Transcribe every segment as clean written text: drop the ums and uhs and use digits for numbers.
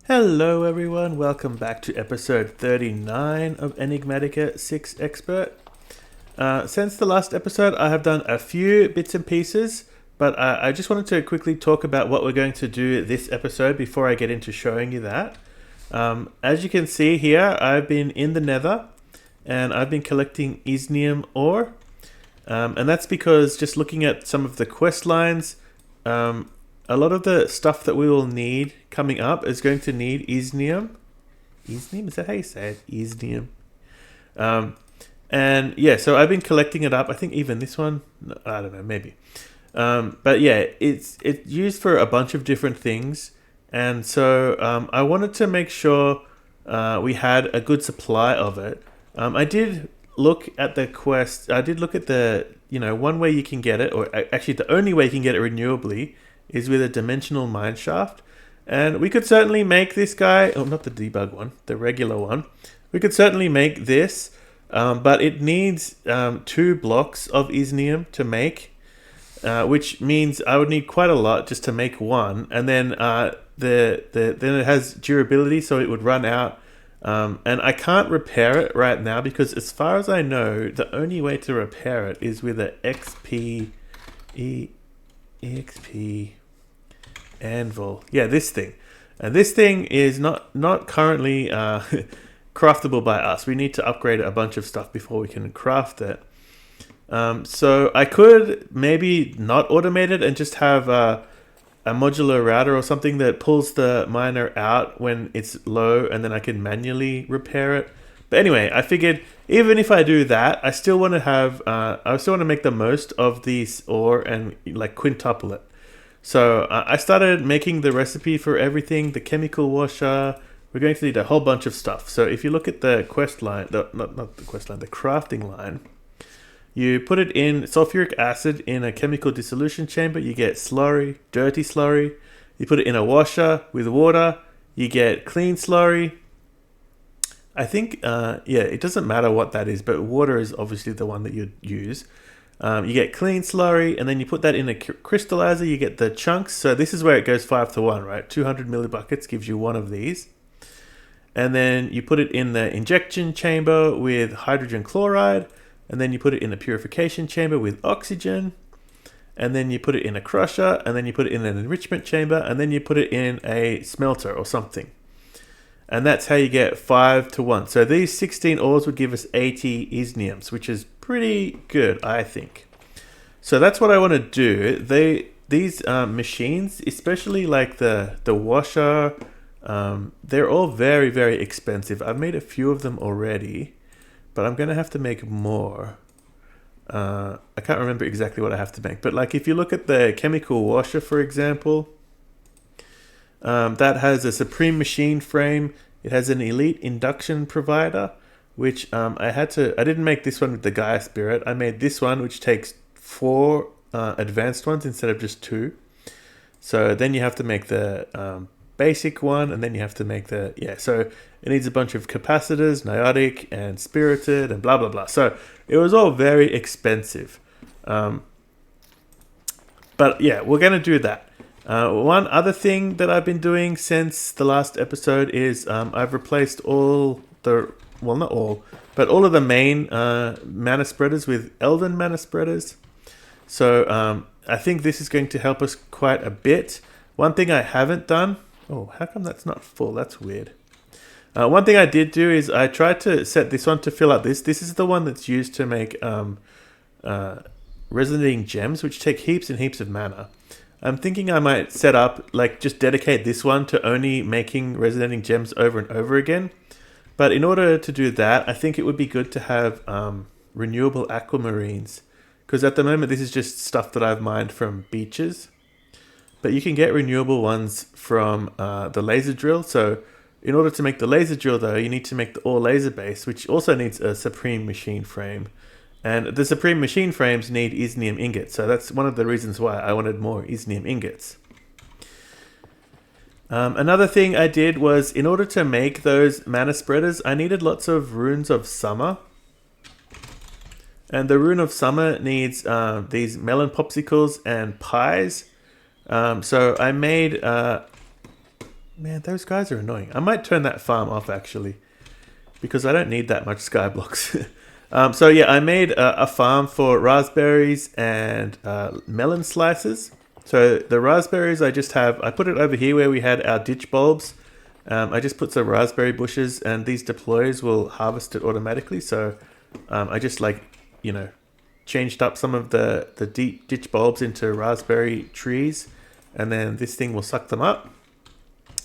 Hello everyone, welcome back to episode 39 of Enigmatica 6 Expert. Since the last episode I have done a few bits and pieces, but I just wanted to quickly talk about what we're going to do this episode before I get into showing you that. As you can see here, I've been in the nether and I've been collecting Iesnium ore. And that's because just looking at some of the quest lines, a lot of the stuff that we will need coming up is going to need Iesnium. Iesnium? Is that how you say it? Iesnium. And yeah, so I've been collecting it up. I think even this one, I don't know, maybe. But yeah, it's used for a bunch of different things. And so I wanted to make sure we had a good supply of it. I did look at the quest. I did look at the, one way you can get it, or actually the only way you can get it renewably is with a dimensional mine shaft. And we could certainly make this guy, not the debug one, the regular one. We could certainly make this, but it needs 2 blocks of Iesnium to make, which means I would need quite a lot just to make one. And then then it has durability, so it would run out. And I can't repair it right now because as far as I know, the only way to repair it is with an EXP anvil. Yeah, this thing. And this thing is not currently craftable by us. We need to upgrade a bunch of stuff before we can craft it. So I could maybe not automate it and just have a modular router or something that pulls the miner out when it's low, and then I can manually repair it. But anyway, I figured even if I do that, I still want to have I still want to make the most of this ore and like quintuple it. So I started making the recipe for everything, the chemical washer. We're going to need a whole bunch of stuff. So if you look at the quest line, not the quest line, the crafting line, you put it in sulfuric acid in a chemical dissolution chamber, you get slurry, dirty slurry. You put it in a washer with water, you get clean slurry. I think, it doesn't matter what that is, but water is obviously the one that you'd use. You get clean slurry, and then you put that in a crystallizer, you get the chunks. So this is where it goes 5-to-1, right? 200 millibuckets gives you one of these. And then you put it in the injection chamber with hydrogen chloride, and then you put it in a purification chamber with oxygen, and then you put it in a crusher, and then you put it in an enrichment chamber, and then you put it in a smelter or something. And that's how you get 5-to-1. So these 16 ores would give us 80 Iesniums, which is pretty good, I think. So that's what I want to do. These machines, especially like the washer, they're all very, very expensive. I've made a few of them already, but I'm going to have to make more. I can't remember exactly what I have to make. But like if you look at the chemical washer, for example, that has a supreme machine frame. It has an elite induction provider, which I didn't make this one with the Gaia Spirit. I made this one, which takes 4 advanced ones instead of just 2. So then you have to make the basic one, and then you have to make so it needs a bunch of capacitors, niotic and spirited and blah, blah, blah. So it was all very expensive. But yeah, we're going to do that. One other thing that I've been doing since the last episode is I've replaced all the, well, not all, but all of the main mana spreaders with Elven mana spreaders. So I think this is going to help us quite a bit. One thing I haven't done, how come that's not full? That's weird. One thing I did do is I tried to set this one to fill up this. This is the one that's used to make resonating gems, which take heaps and heaps of mana. I'm thinking I might set up, just dedicate this one to only making resonating gems over and over again. But in order to do that, I think it would be good to have renewable aquamarines. Because at the moment, this is just stuff that I've mined from beaches. But you can get renewable ones from the laser drill. So in order to make the laser drill, though, you need to make the ore laser base, which also needs a supreme machine frame. And the supreme machine frames need Iesnium ingots. So that's one of the reasons why I wanted more Iesnium ingots. Another thing I did was, in order to make those mana spreaders, I needed lots of runes of summer. And the rune of summer needs these melon popsicles and pies. So I made Man, those guys are annoying. I might turn that farm off actually, because I don't need that much sky blocks. So yeah, I made a farm for raspberries and melon slices. So the raspberries I put it over here where we had our ditch bulbs. I just put some raspberry bushes and these deploys will harvest it automatically. So I just changed up some of the deep ditch bulbs into raspberry trees, and then this thing will suck them up.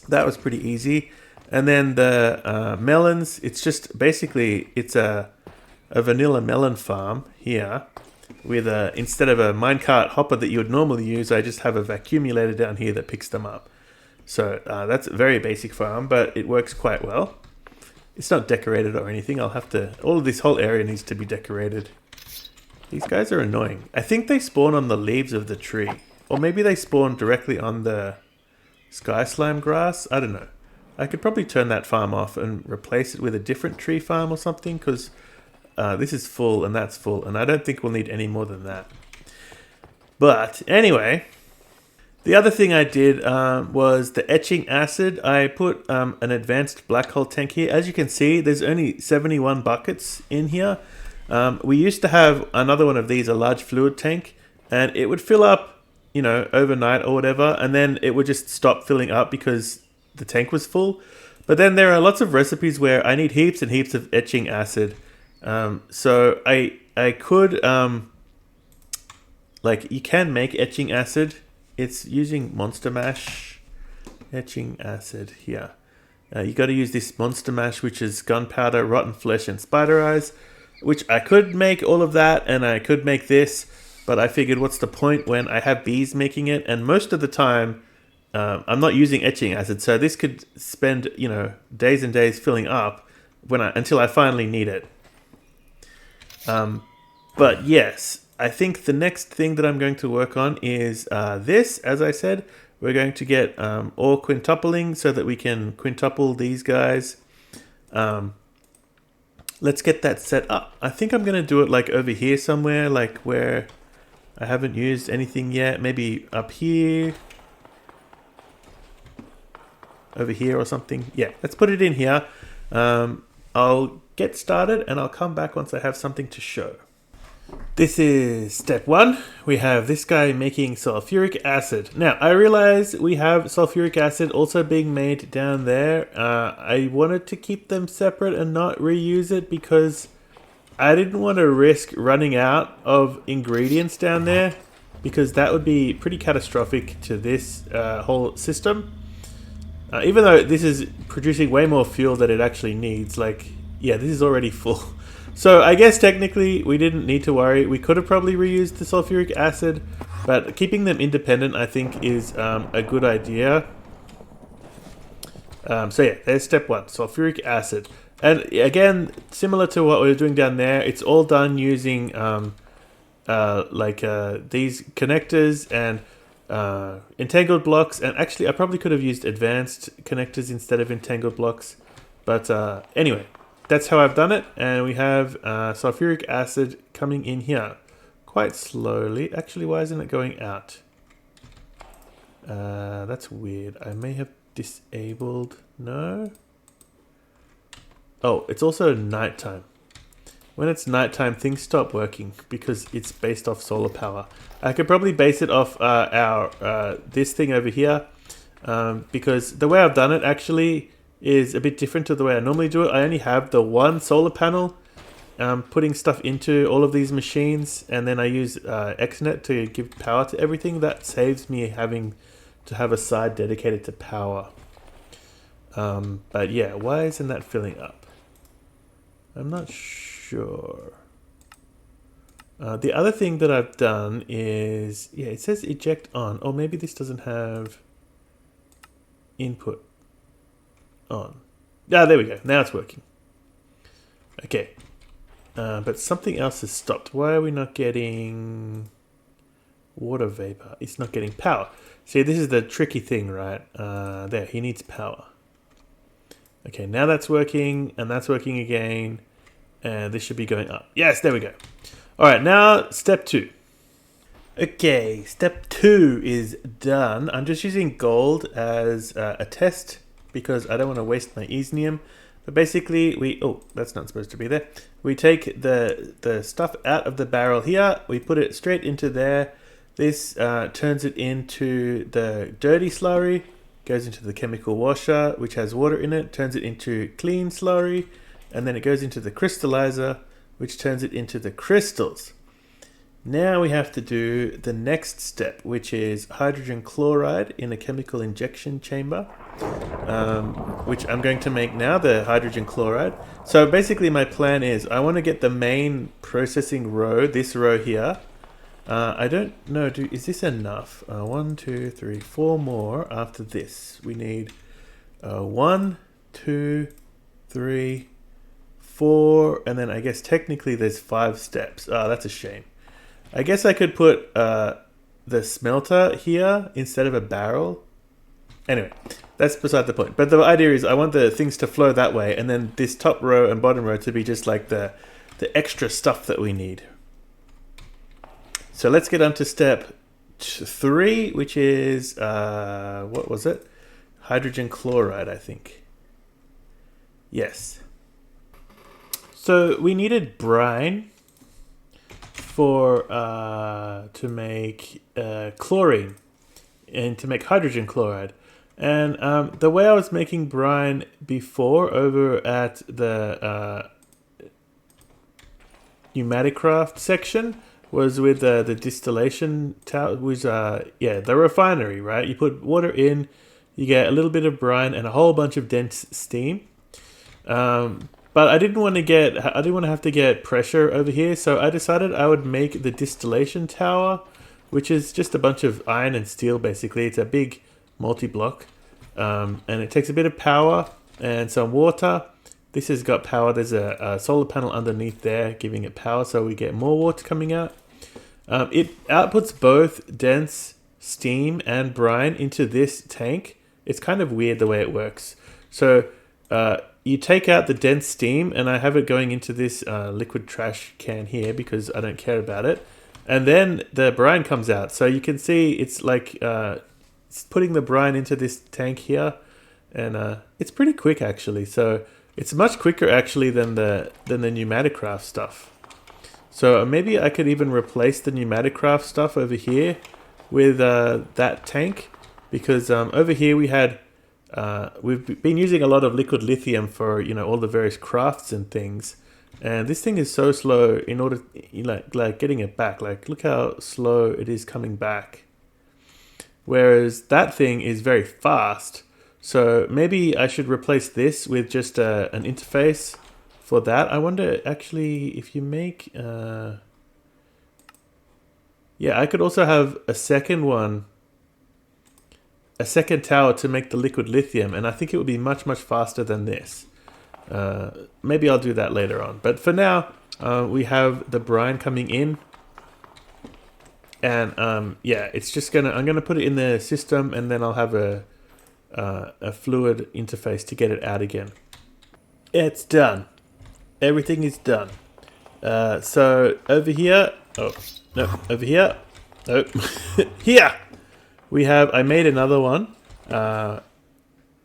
That was pretty easy. And then the melons, it's just basically, it's a vanilla melon farm here with instead of a minecart hopper that you would normally use, I just have a vacuumulator down here that picks them up. So that's a very basic farm, but it works quite well. It's not decorated or anything. All of this whole area needs to be decorated. These guys are annoying. I think they spawn on the leaves of the tree. Or maybe they spawn directly on the sky slime grass. I don't know. I could probably turn that farm off and replace it with a different tree farm or something, because this is full and that's full, and I don't think we'll need any more than that. But anyway, the other thing I did was the etching acid. I put an advanced black hole tank here. As you can see, there's only 71 buckets in here. We used to have another one of these, a large fluid tank, and it would fill up, overnight or whatever, and then it would just stop filling up because the tank was full. But then there are lots of recipes where I need heaps and heaps of etching acid. So I could, you can make etching acid. It's using Monster Mash etching acid here. You got to use this Monster Mash, which is gunpowder, rotten flesh, and spider eyes, which I could make all of that, and I could make this, but I figured what's the point when I have bees making it, and most of the time, I'm not using etching acid, so this could spend, days and days filling up until I finally need it. But yes, I think the next thing that I'm going to work on is this. As I said, we're going to get ore quintupling so that we can quintuple these guys. Let's get that set up. I think I'm going to do it over here somewhere, where I haven't used anything yet. Maybe up here. Over here or something. Yeah, let's put it in here. I'll get started and I'll come back once I have something to show. This is step 1. We have this guy making sulfuric acid. Now, I realize we have sulfuric acid also being made down there. I wanted to keep them separate and not reuse it because I didn't want to risk running out of ingredients down there, because that would be pretty catastrophic to this whole system. Even though this is producing way more fuel than it actually needs, this is already full. So I guess technically we didn't need to worry. We could have probably reused the sulfuric acid, but keeping them independent I think is a good idea. So yeah, there's step 1, sulfuric acid. And again, similar to what we were doing down there, it's all done using these connectors and entangled blocks. And actually I probably could have used advanced connectors instead of entangled blocks, but anyway, that's how I've done it. And we have sulfuric acid coming in here quite slowly. Actually, why isn't it going out? That's weird. I may have disabled. No. Oh, it's also nighttime. When it's nighttime, things stop working because it's based off solar power. I could probably base it off this thing over here, because the way I've done it actually is a bit different to the way I normally do it. I only have the one solar panel putting stuff into all of these machines, and then I use XNet to give power to everything. That saves me having to have a side dedicated to power. But yeah, why isn't that filling up? I'm not sure. The other thing that I've done is, yeah, it says eject on. Or maybe this doesn't have input on. Ah, there we go. Now it's working. Okay. But something else has stopped. Why are we not getting water vapor? It's not getting power. See, this is the tricky thing, right? There, he needs power. Okay, now that's working, and that's working again. And this should be going up. Yes, there we go. All right, now step 2. Okay, step 2 is done. I'm just using gold as a test because I don't want to waste my Iesnium. But basically, that's not supposed to be there. We take the stuff out of the barrel here. We put it straight into there. This turns it into the dirty slurry. Goes into the chemical washer, which has water in it. Turns it into clean slurry. And then it goes into the crystallizer, which turns it into the crystals. Now we have to do the next step, which is hydrogen chloride in a chemical injection chamber, which I'm going to make now, the hydrogen chloride. So basically my plan is I want to get the main processing row, this row here. I don't know, is this enough? 1, 2, 3, 4 more after this. We need 1, 2, 3, 4, and then I guess technically there's 5 steps. Oh, that's a shame. I guess I could put the smelter here instead of a barrel. Anyway, that's beside the point. But the idea is I want the things to flow that way, and then this top row and bottom row to be just like the extra stuff that we need. So let's get on to step 3, which is, what was it? Hydrogen chloride, I think. Yes. So we needed brine for to make chlorine and to make hydrogen chloride. And the way I was making brine before over at the Pneumaticraft section was with the distillation tower, was the refinery, right? You put water in, you get a little bit of brine and a whole bunch of dense steam. But I didn't want to have to get pressure over here, so I decided I would make the distillation tower, which is just a bunch of iron and steel basically. It's a big multi-block, and it takes a bit of power and some water. This has got power. There's a solar panel underneath there giving it power, so we get more water coming out. It outputs both dense steam and brine into this tank. It's kind of weird the way it works. So you take out the dense steam, and I have it going into this liquid trash can here because I don't care about it. And then the brine comes out. So you can see it's like it's putting the brine into this tank here, and it's pretty quick actually. So it's much quicker actually than the Pneumaticraft stuff. So maybe I could even replace the Pneumaticraft stuff over here with that tank, because over here we had we've been using a lot of liquid lithium for all the various crafts and things, and this thing is so slow in order like getting it back. Like look how slow it is coming back, whereas that thing is very fast. So maybe I should replace this with just an interface for that. I wonder actually if you make I could also have a second one, a second tower to make the liquid lithium, and I think it would be much faster than this. Maybe I'll do that later on, but for now we have the brine coming in, and it's just I'm gonna put it in the system, and then I'll have a fluid interface to get it out again. It's done. Everything is done. So over here, over here, here we have, I made another one.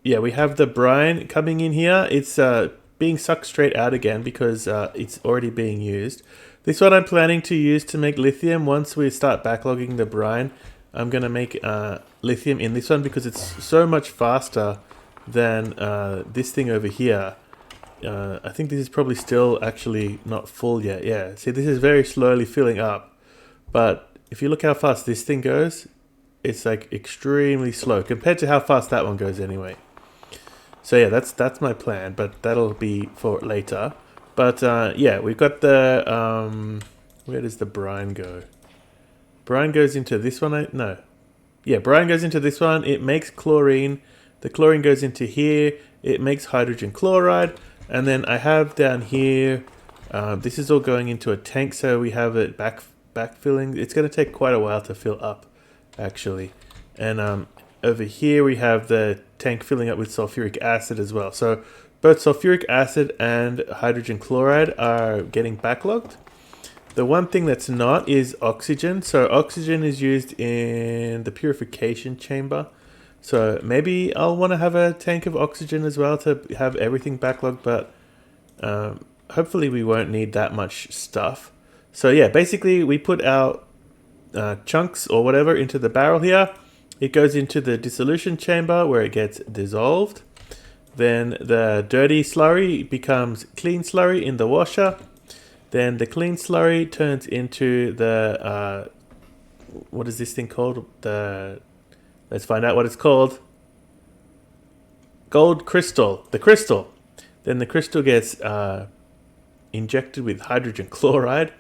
We have the brine coming in here. It's being sucked straight out again because it's already being used. This one I'm planning to use to make lithium. Once we start backlogging the brine, I'm going to make lithium in this one because it's so much faster than this thing over here. I think this is probably still actually not full yet. Yeah, see, this is very slowly filling up. But if you look how fast this thing goes, it's like extremely slow compared to how fast that one goes anyway. So yeah, that's my plan, but that'll be for later. But we've got the where does the brine go? Brine goes into this one. Brine goes into this one. It makes chlorine. The chlorine goes into here. It makes hydrogen chloride. And then I have down here, this is all going into a tank, so we have it backfilling. It's going to take quite a while to fill up, actually. And over here we have the tank filling up with sulfuric acid as well. So both sulfuric acid and hydrogen chloride are getting backlogged. The one thing that's not is oxygen. So oxygen is used in the purification chamber. So maybe I'll want to have a tank of oxygen as well to have everything backlogged, but hopefully we won't need that much stuff. So yeah, basically we put our chunks or whatever into the barrel here. It goes into the dissolution chamber where it gets dissolved. Then the dirty slurry becomes clean slurry in the washer. Then the clean slurry turns into the what is this thing called? Let's find out what it's called. Gold crystal. The crystal. Then the crystal gets injected with hydrogen chloride,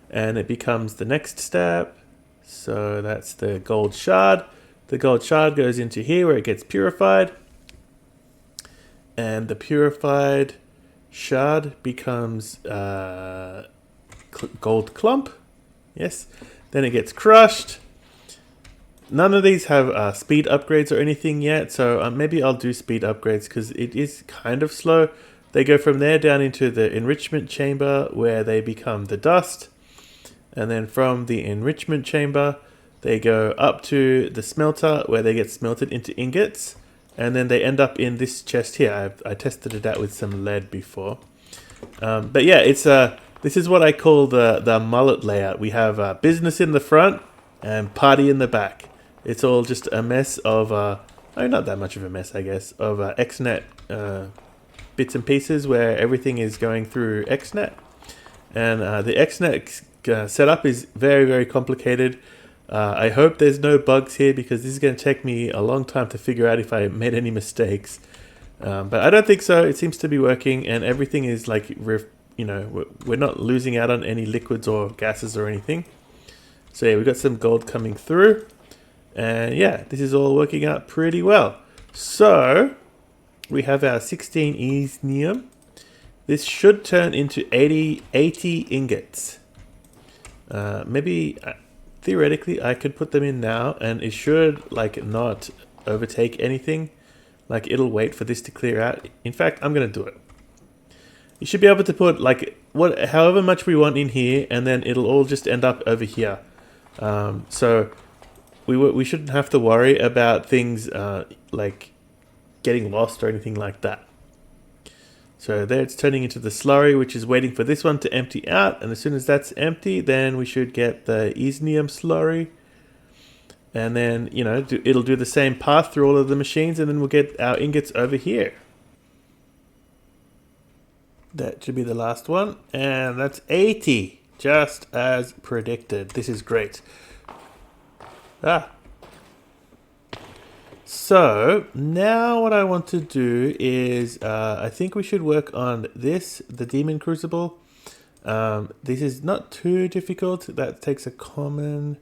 and it becomes the next step. So that's the gold shard. The gold shard goes into here where it gets purified, and the purified shard becomes gold clump. Yes. Then it gets crushed. None of these have speed upgrades or anything yet, so maybe I'll do speed upgrades because it is kind of slow. They go from there down into the enrichment chamber where they become the dust. And then from the enrichment chamber, they go up to the smelter where they get smelted into ingots. And then they end up in this chest here. I tested it out with some lead before. But yeah, it's this is what I call the mullet layout. We have business in the front and party in the back. It's all just a mess of, not that much of a mess, I guess, of XNet bits and pieces where everything is going through XNet. And the XNet setup is very, very complicated. I hope there's no bugs here because this is going to take me a long time to figure out if I made any mistakes. But I don't think so. It seems to be working, and everything is like, we're not losing out on any liquids or gases or anything. So yeah, we've got some gold coming through. And yeah, this is all working out pretty well. So we have our 16 Iesnium. This should turn into 80 ingots. Maybe theoretically I could put them in now and it should like not overtake anything. Like it'll wait for this to clear out. In fact, I'm going to do it. You should be able to put like however much we want in here, and then it'll all just end up over here. So we shouldn't have to worry about things like getting lost or anything like that. So there it's turning into the slurry, which is waiting for this one to empty out. And as soon as that's empty, then we should get the Iesnium slurry. And then, it'll do the same path through all of the machines, and then we'll get our ingots over here. That should be the last one. And that's 80, just as predicted. This is great. So now what I want to do is I think we should work on this, the Demon Crucible. This is not too difficult. That takes a common,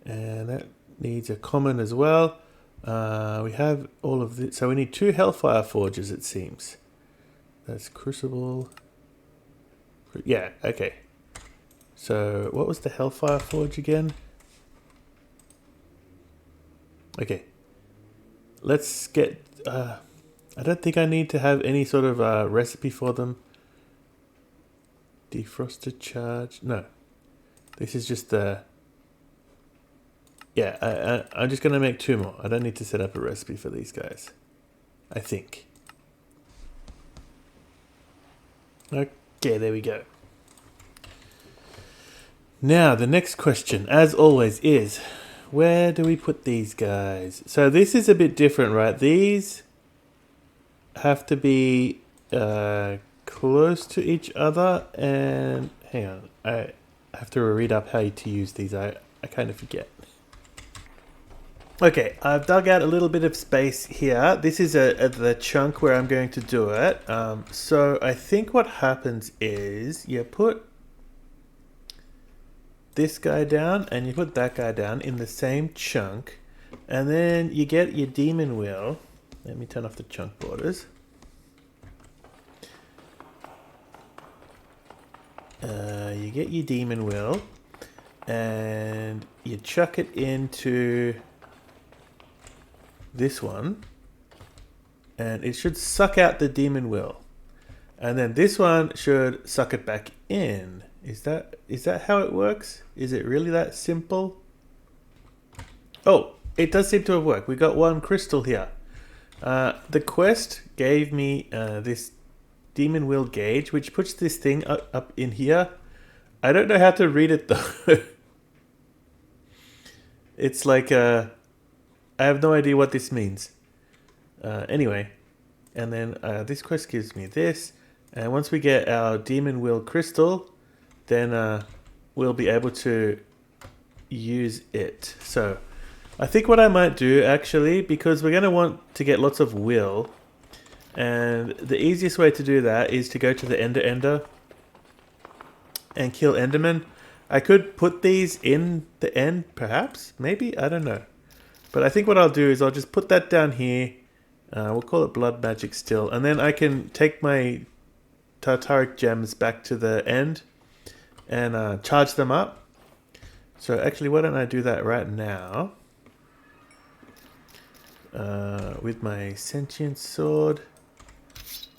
and that needs a common as well. We have all of this. So we need 2 Hellfire Forges, it seems. That's Crucible. Yeah, okay. So what was the Hellfire Forge again? Okay. Let's get... I don't think I need to have any sort of recipe for them. Defrosted charge. No. This is just the... Yeah, I'm just going to make 2 more. I don't need to set up a recipe for these guys. I think. Okay, there we go. Now, the next question, as always, is... where do we put these guys? So this is a bit different, right? These have to be close to each other. And hang on, I have to read up how to use these. I kind of forget. Okay, I've dug out a little bit of space here. This is the chunk where I'm going to do it. So I think what happens is you put this guy down and you put that guy down in the same chunk, and then you get your demon wheel. Let me turn off the chunk borders. You get your demon wheel and you chuck it into this one, and it should suck out the demon wheel, and then this one should suck it back in. Is that how it works? Is it really that simple? Oh, it does seem to have worked. We got one crystal here. The quest gave me this demon will gauge, which puts this thing up in here. I don't know how to read it though. It's like I have no idea what this means. Anyway, and then this quest gives me this, and once we get our demon will crystal, then we'll be able to use it. So I think what I might do actually, because we're going to want to get lots of will, and the easiest way to do that is to go to the Ender and kill Enderman. I could put these in the end, perhaps, maybe, I don't know. But I think what I'll do is I'll just put that down here. We'll call it blood magic still, and then I can take my Tartaric gems back to the end and charge them up. So actually, why don't I do that right now? With my sentient sword,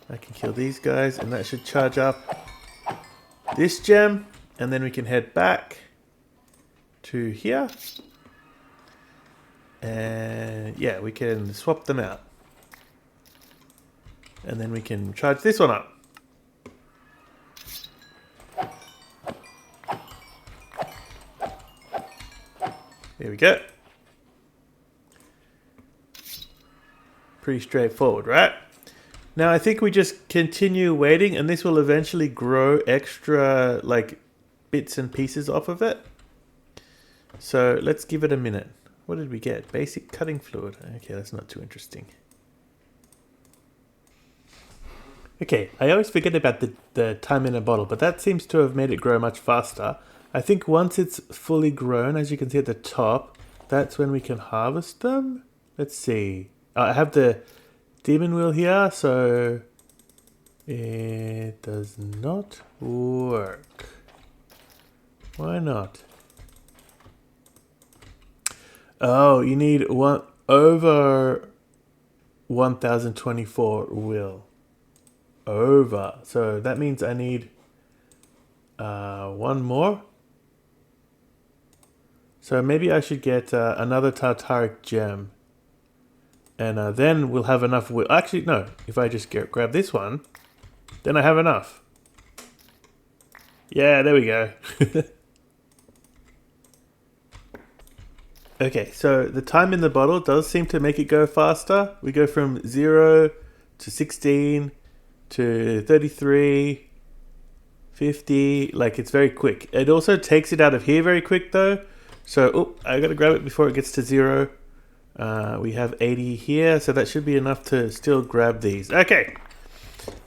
I can kill these guys, and that should charge up this gem, and then we can head back to here, and yeah, we can swap them out, and then we can charge this one up. There we go. Pretty straightforward, right? Now I think we just continue waiting, and this will eventually grow extra like bits and pieces off of it. So let's give it a minute. What did we get? Basic cutting fluid. Okay, that's not too interesting. Okay, I always forget about the time in a bottle, but that seems to have made it grow much faster. I think once it's fully grown, as you can see at the top, that's when we can harvest them. Let's see. I have the demon wheel here, so it does not work. Why not? Oh, you need one over 1024 will. Over. So that means I need one more. So maybe I should get another Tartaric gem. And then we'll have enough will. Actually, no. If I just grab this one, then I have enough. Yeah, there we go. Okay, so the time in the bottle does seem to make it go faster. We go from 0 to 16 to 33, 50. Like, it's very quick. It also takes it out of here very quick though. So, I gotta grab it before it gets to 0. We have 80 here, so that should be enough to still grab these. Okay,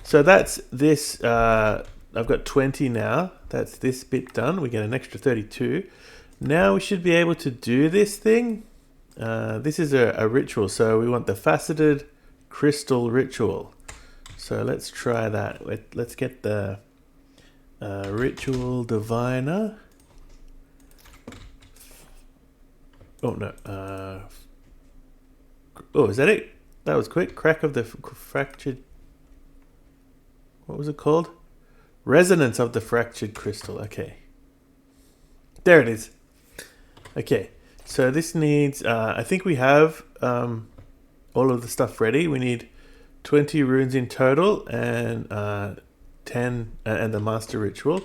so that's this. I've got 20 now. That's this bit done. We get an extra 32. Now we should be able to do this thing. This is a ritual, so we want the faceted crystal ritual. So let's try that. Let's get the ritual diviner. Oh no. Oh, is that it? That was quick. Crack of the fractured... What was it called? Resonance of the fractured crystal. Okay. There it is. Okay. So this needs... I think we have all of the stuff ready. We need 20 runes in total and 10 and the master ritual.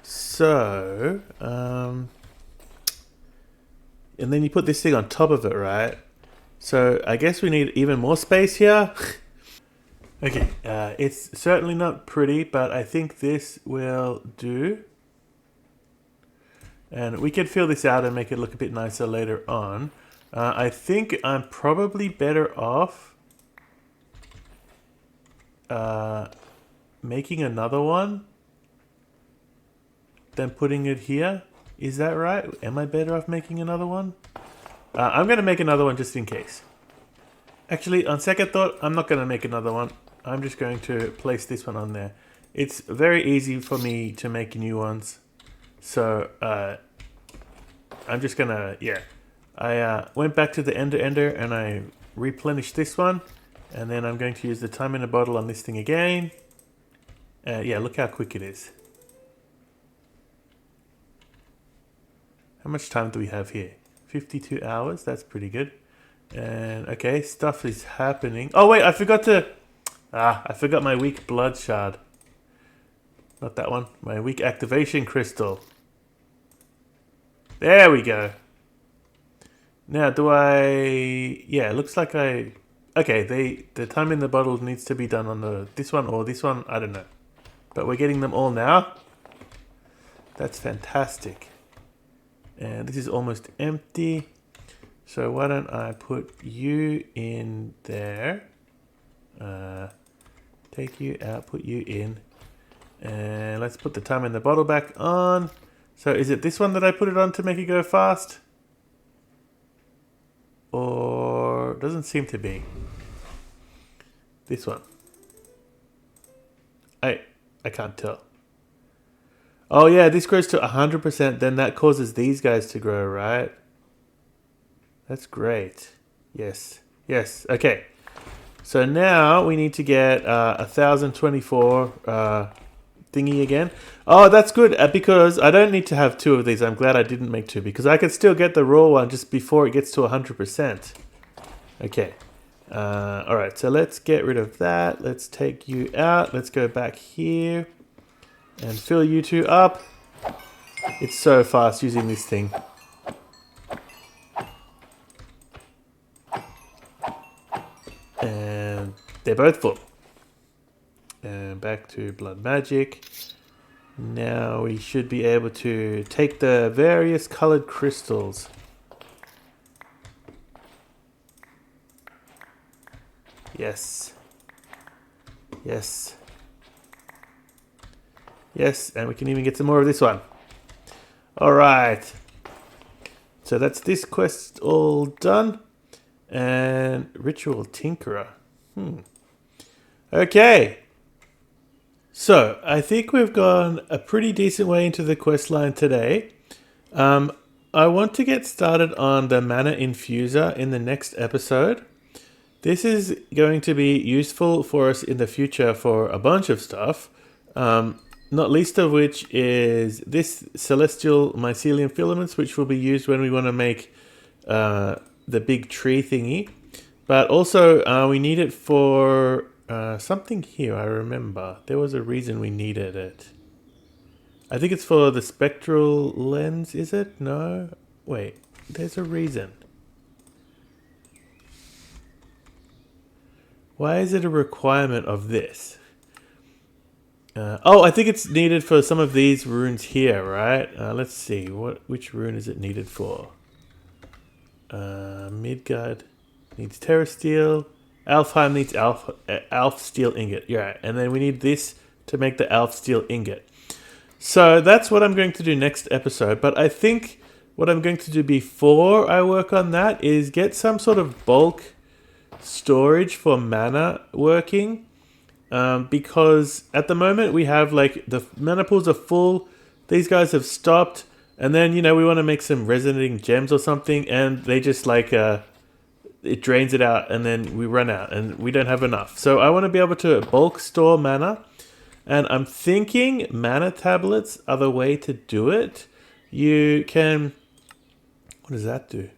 So... and then you put this thing on top of it, right? So I guess we need even more space here. Okay, it's certainly not pretty, but I think this will do. And we can fill this out and make it look a bit nicer later on. I think I'm probably better off making another one than putting it here. Is that right? Am I better off making another one? I'm going to make another one just in case. Actually, on second thought, I'm not going to make another one. I'm just going to place this one on there. It's very easy for me to make new ones. So, I'm just going to, yeah. I went back to the Ender and I replenished this one. And then I'm going to use the time in a bottle on this thing again. Yeah, look how quick it is. How much time do we have here? 52 hours, that's pretty good. And okay, stuff is happening. Oh wait, I forgot to... I forgot my weak blood shard. Not that one. My weak activation crystal. There we go. Now, do I... Yeah, it looks like I... Okay, the time in the bottle needs to be done on this one or this one. I don't know. But we're getting them all now. That's fantastic. And this is almost empty. So why don't I put you in there. Take you out, put you in. And let's put the time in the bottle back on. So is it this one that I put it on to make it go fast? Or doesn't seem to be. This one. I can't tell. Oh yeah, this grows to 100%, then that causes these guys to grow, right? That's great. Yes. Yes. Okay. So now we need to get 1024 thingy again. Oh, that's good because I don't need to have 2 of these. I'm glad I didn't make 2 because I could still get the raw one just before it gets to 100%. Okay. All right. So let's get rid of that. Let's take you out. Let's go back here and fill you 2 up. It's so fast using this thing. And they're both full. And back to blood magic. Now we should be able to take the various colored crystals. Yes. Yes. Yes, and we can even get some more of this one. Alright. So that's this quest all done. And Ritual Tinkerer. Okay. So, I think we've gone a pretty decent way into the quest line today. I want to get started on the Mana Infuser in the next episode. This is going to be useful for us in the future for a bunch of stuff. Not least of which is this Celestial Mycelium Filaments, which will be used when we want to make... the big tree thingy, but also we need it for something here. I remember there was a reason we needed it. I think it's for the spectral lens. Is it? No, wait, there's a reason. Why is it a requirement of this? Oh, I think it's needed for some of these runes here, right? Let's see, which rune is it needed for? Midgard needs Terra Steel. Alfheim needs Alf Steel Ingot. Yeah, and then we need this to make the Alf Steel Ingot. So that's what I'm going to do next episode. But I think what I'm going to do before I work on that is get some sort of bulk storage for mana working. Because at the moment we have like the mana pools are full. These guys have stopped. And then, you know, we want to make some resonating gems or something, and they just like, it drains it out, and then we run out, and we don't have enough. So I want to be able to bulk store mana, and I'm thinking mana tablets are the way to do it. You can, what does that do?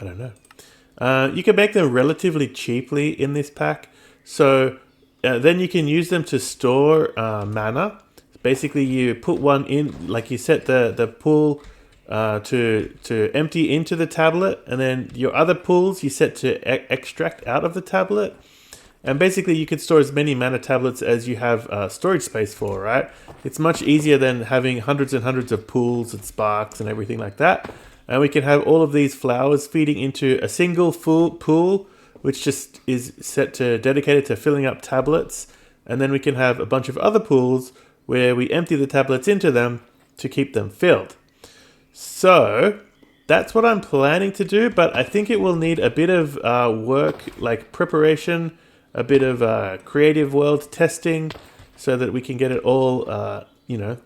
I don't know. You can make them relatively cheaply in this pack. So then you can use them to store mana. Basically, you put one in, like you set the pool to empty into the tablet, and then your other pools you set to extract out of the tablet. And basically, you can store as many mana tablets as you have storage space for, right? It's much easier than having hundreds and hundreds of pools and sparks and everything like that. And we can have all of these flowers feeding into a single full pool, which just is set to dedicated to filling up tablets. And then we can have a bunch of other pools where we empty the tablets into them to keep them filled. So that's what I'm planning to do, but I think it will need a bit of work, like preparation, a bit of creative world testing, so that we can get it all,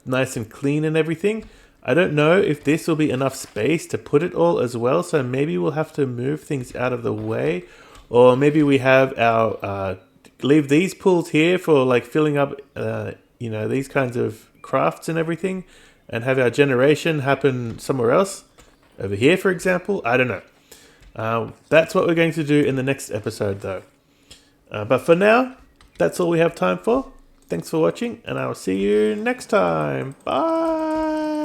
nice and clean and everything. I don't know if this will be enough space to put it all as well, so maybe we'll have to move things out of the way, or maybe we have our leave these pools here for like filling up these kinds of crafts and everything, and have our generation happen somewhere else, over here for example. I don't know. That's what we're going to do in the next episode, though. But for now, that's all we have time for. Thanks for watching, and I will see you next time. Bye!